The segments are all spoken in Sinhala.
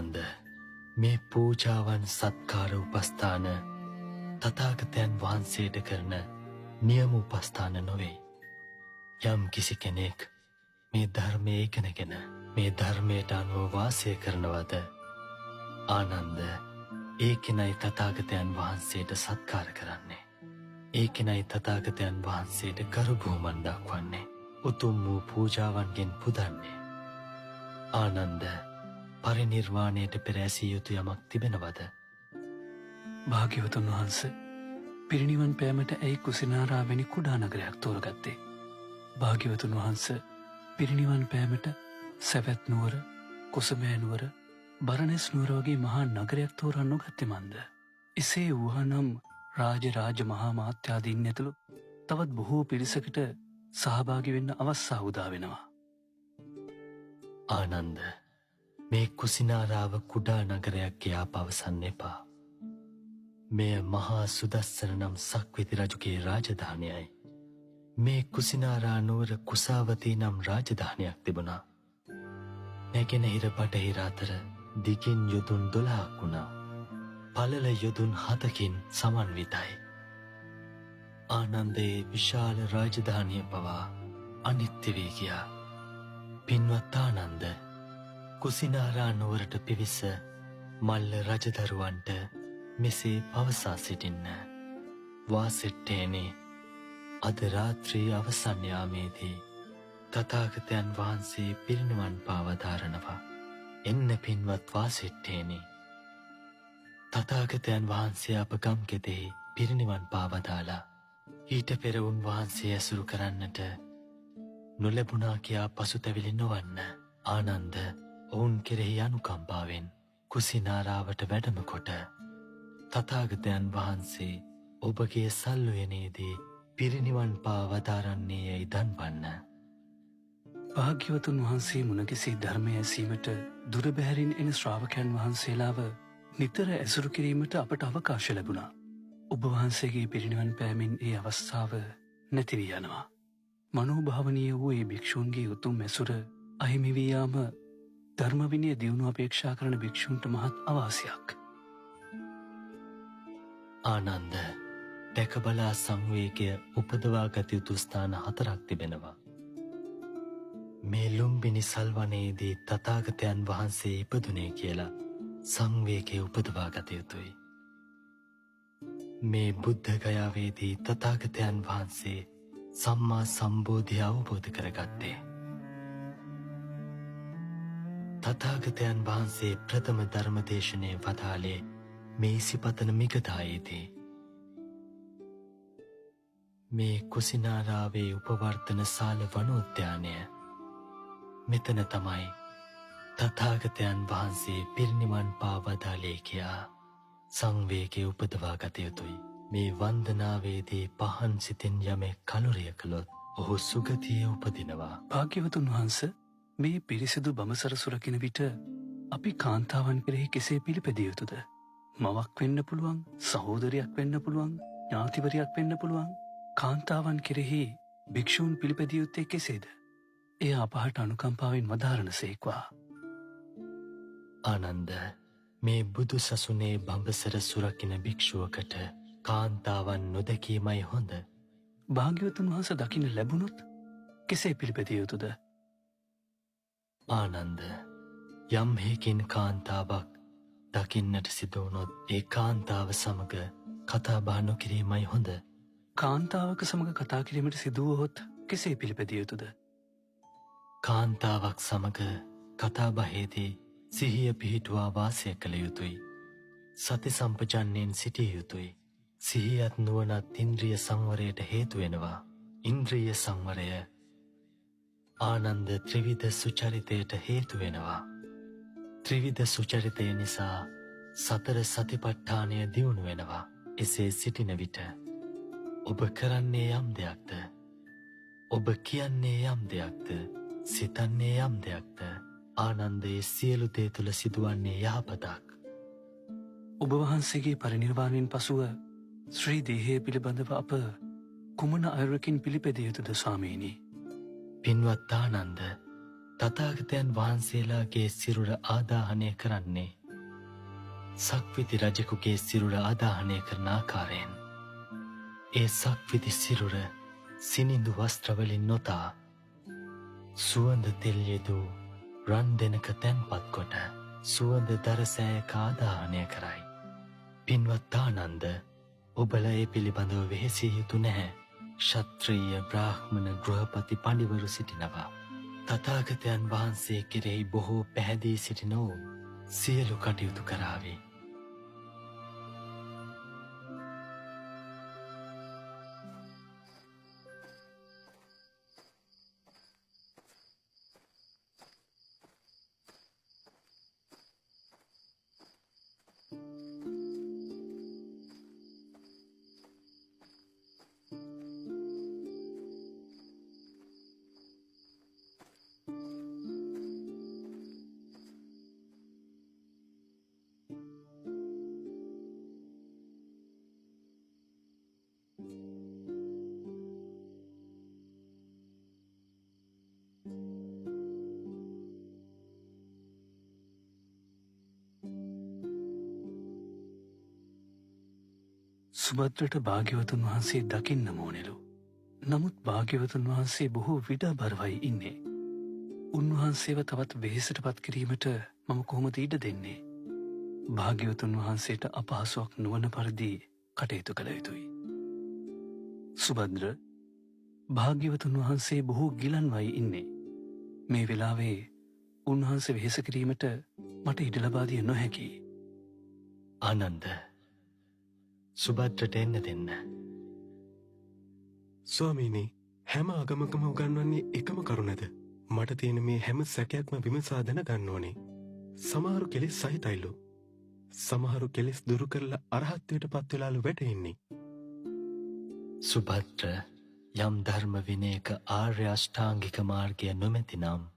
ආනන්ද මේ පූජාවන් සත්කාර උපස්ථාන තථාගතයන් වහන්සේට කරන නියම උපස්ථාන නොවේ. යම් කිසි කෙනෙක් මේ ධර්මයේ ඉගෙනගෙන මේ ධර්මයට අනුව වාසය කරනවද ආනන්ද ඒ කෙනයි තථාගතයන් වහන්සේට සත්කාර කරන්නේ. ඒ කෙනයි තථාගතයන් වහන්සේට ගරු බුහුමන් දක්වන්නේ. උතුම් වූ පූජාවන්ගෙන් පුදන්නේ. ආනන්ද පරිනිර්වාණයට පෙර ඇසිය යුතු යමක් තිබෙනවද? භාග්‍යවතුන් වහන්ස පිරිනිවන් පෑමට ඇයි කුසිනාරාවැනි කුඩා නගරයක් තෝරගත්තේ? භාග්‍යවතුන් වහන්ස පිරිනිවන් පෑමට සැවැත් නුවර, කුසබෑ නුවර, බරණැස් නුවර වගේ මහා නගරයක් තෝරා නොගත්තේ මන්ද? එසේ වූහනම් රාජ මහා මාත්‍යාදීන් ඇතුළු තවත් බොහෝ පිරිසකට සහභාගී වෙන්න අවස්ථාව උදා වෙනවා. ආනන්ද මේ කුසිනාරාව කුඩා නගරයක් කියා පවසන්න එපා. මෙය මහා සුදස්සන නම් සක්විති රජුගේ රාජධානියයි. මේ කුසිනාරා නුවර කුසාවතී නම් රාජධානියක් තිබුණා. නැගෙනහිර බටහිර අතර දිගින් යොදුන් 12ක් වුණා. පළල යොදුන් 7කින් සමන්විතයි. ආනන්දේ විශාල රාජධානිය පවා අනිත්‍ය වී ගියා. පින්වත් ආනන්ද කුසිනාරා නුවරට පිවිස මල්ල රජදරුවන්ට මෙසේ පවසා සිටින්න. වාසෙට්ටේනේ අද රාත්‍රී අවසන් යාමේදී තථාගතයන් වහන්සේ පිරිනිවන් පාවදාරනවා. එන්න පින්වත් වාසෙට්ටේනේ. තථාගතයන් වහන්සේ අප ගම්කෙතෙහි පිරිනිවන් පාවදාලා ඊට පෙර උන්වහන්සේ ඇසුරු කරන්නට නොලැබුණා කියා පසුතැවිලි නොවන්න. ආනන්ද ඔවුන් කෙරෙහි අනුකම්පාවෙන් කුසිනාරාවට වැඩම කොට තථාගතයන් වහන්සේ ඔබගේ සල්ුවනේදී පිරිනිවන් පා වදාරන්නේ යයි දන්වන්න. භාග්‍යවතුන් වහන්සේ මුණගැසී ධර්මය ඇසීමට දුර බැහැරින් එන ශ්‍රාවකයන් වහන්සේලාව නිතර ඇසුරු කිරීමට අපට අවකාශ ලැබුණා. ඔබ වහන්සේගේ පිරිනිවන් පෑමෙන් ඒ අවස්ථාව නැති වී යනවා. මනෝභාවනීය වූ ඒ භික්ෂූන්ගේ උතුම් ඇසුර අහිමි වී යාම ධර්ම විනය දියුණුව අපේක්ෂා කරන භික්ෂූන්ට මහත් අවාසියක්. ආනන්ද දැකබලා සංවේගය උපදවා ගත යුතු ස්ථාන 4ක් තිබෙනවා. මේ ලුම්බිනි සල්වනයේදී තථාගතයන් වහන්සේ ඉපදුනේ කියලා සංවේගය උපදවා ගත යුතුයි. මේ බුද්ධ ගයාවේදී තථාගතයන් වහන්සේ සම්මා සම්බෝධිය අවබෝධ කරගත්තේ. තථාගතයන් වහන්සේ ප්‍රථම ධර්මදේශනය වදාළේ මේ සිපතන මිගදායේදී. මේ කුසිනාරාවේ උපවර්තන ශාල වනෝද්‍යානය මෙතන තමයි තථාගතයන් වහන්සේ පිරිනිවන් පා වදාළේ කියා සංවේගය උපදවා ගත යුතුයි. මේ වන්දනාවේදී පහන් සිතින් යමෙක් කලුරිය කළොත් ඔහු සුගතියේ උපදිනවා. භාග්‍යවතුන් වහන්ස මේ පිරිසිදු බඹසර සුරකින විට අපි කාන්තාවන් කෙරෙහි කෙසේ පිළිපැදිය යුතුද? මවක් වෙන්න පුළුවන්, සහෝදරියක් වෙන්න පුළුවන්, ඥාතිවරියක් වෙන්න පුළුවන්. කාන්තාවන් කෙරෙහි භික්ෂූන් පිළිපැදිය යුත්තේ කෙසේද? එය අපහට අනුකම්පාවෙන් වදාරණසේක්වා. ආනන්ද මේ බුදු සසුනේ බඹසර සුරකින භික්ෂුවකට කාන්තාවන් නොදැකීමයි හොඳ. භාග්‍යවතුන් වහන්ස දකින්න ලැබුණොත් කෙසේ පිළිපැදිය යුතුද? ආනන්ද යම් හේකින් කාන්තාවක් දකින්නට සිදුවනොත් ඒ කාන්තාව සමග කතා බහ නොකිරීමයි හොඳ. කාන්තාවක සමග කතා කිරීමට සිදුවහොත් කෙසේ පිළිපැදිය යුතුද? කාන්තාවක් සමග කතා බහේදී සිහිය පිහිටුවා වාසය කළ යුතුයි. සති සම්පජන්යෙන් සිටිය යුතුයි. සිහියත් නුවණත් ඉන්ද්‍රිය සංවරයට හේතු වෙනවා. ඉන්ද්‍රිය සංවරය ආනන්ද ත්‍රිවිධ සුචරිතයට හේතු වෙනවා. ත්‍රිවිධ සුචරිතය නිසා සතර සතිපට්ඨානය දියුණු වෙනවා. එසේ සිටින විට ඔබ කරන්නේ යම් දෙයක්ද, ඔබ කියන්නේ යම් දෙයක්ද, සිතන්නේ යම් දෙයක්ද ආනන්දයේ සියලු දේ තුළ සිදුවන්නේ යහපතක්. ඔබ වහන්සේගේ පරිනිර්වාණයෙන් පසුව ශ්‍රී දේහය පිළිබඳව අප කුමන අයුරකින් පිළිපැදිය යුතුද ස්වාමීනි? පින්වත් ආනන්ද තථාගතයන් වහන්සේලාගේ සිරුර ආදාහනය කරන්නේ සක්විති රජෙකුගේ සිරුර ආදාහනය කරන ආකාරයෙන්. ඒ සක්විති සිරුර සිනිඳු වස්ත්‍රවලින් නොතා සුවඳ තෙල් යෙදූ රන් දෙනක තැන්පත් කොට සුවඳ දරසෑයක ආදාහනය කරයි. පින්වත් ආනන්ද, ඔබල ඒ පිළිබඳව වෙහෙසිය යුතු නැහැ. ක්ෂත්‍රීය බ්‍රාහ්මණ ගෘහපති පඬිවරු සිටිනවා. තථාගතයන් වහන්සේ කෙරෙහි බොහෝ පැහැදී සිටින ඔවුන් සියලු කටයුතු කරාවි. සුභද්‍රට භාග්‍යවතුන් වහන්සේ දකින්න ඕනෙලු. නමුත් භාග්‍යවතුන් වහන්සේ බොහෝ විඩාබරවයි ඉන්නේ. උන්වහන්සේව තවත් වෙහෙසට පත් කිරීමට මම කොහොමද ඉඩ දෙන්නේ? භාග්‍යවතුන් වහන්සේට අපහසුවක් නොවන පරිදි කටයුතු කළ යුතුයි. සුභද්‍ර, භාග්‍යවතුන් වහන්සේ බොහෝ ගිලන්වයි ඉන්නේ. මේ වෙලාවේ උන්වහන්සේ වෙහෙස කිරීමට මට ඉඩ ලබා දිය නොහැකි. ආනන්ද, සුභද්‍රට එන්න දෙන්න. ස්වාමීනි, හැම ආගමකම උගන්වන්නේ එකම කරුණද? මට තියෙන මේ හැම සැකයක්ම විමසා දැනගන්න ඕනේ. සමහරු කෙලෙස් සහිතයිලු. සමහරු කෙලෙස් දුරු කරලා අරහත්ත්වයට පත් වෙලාලු වැටෙන්නේ. සුභද්‍ර, යම් ධර්ම විනයක ආර්ය අෂ්ටාංගික මාර්ගය නොමැති නම්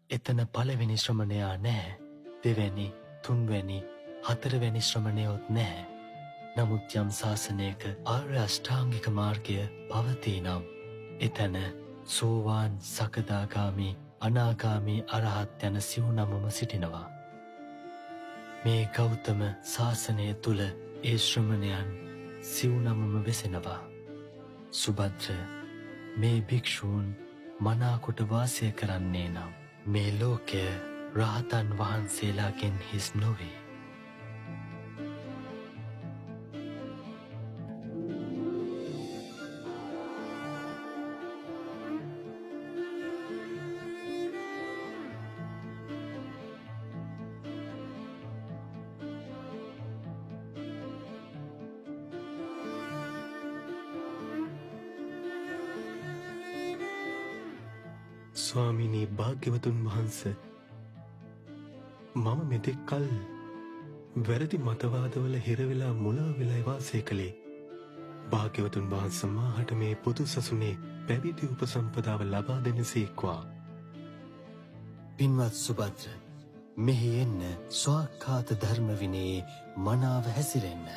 එතන පළවෙනි ශ්‍රමණයා නැහැ, දෙවැනි, තුන්වැනි, හතරවැනි ශ්‍රමණයොත් නැහැ. නමුත් යම් ශාසනයක ආර්ය අෂ්ටාංගික මාර්ගය පවතී නම් එතන සෝවාන්, සකදාගාමි, අනාගාමි, අරහත් යන සිව්නමම සිටිනවා. මේ ගෞතම ශාසනය තුල ඒ ශ්‍රමණයන් සිව්නමම වෙසෙනවා. සුභද්‍ර, මේ භික්ෂූන් මනාකොට වාසය කරන්නේ නම් මේ ලෝකය රහතන් වහන්සේලාගෙන් හිස් නොවේ. ස්වාමිනී භාග්‍යවතුන් වහන්ස, මම මෙතෙක් කල් වැරදි මතවාදවල හිරවෙලා මුලා වෙලා වාසය කළේ. භාග්‍යවතුන් වහන්ස මාහට මේ පොදු සසුනේ පැවිදි උපසම්පදාව ලබා දෙනසේක්වා. පින්වත් සුභද්‍ර, මෙහි එන්න ස්වාක්ඛාත ධර්ම විනයේ මනාව හැසිරෙන්න.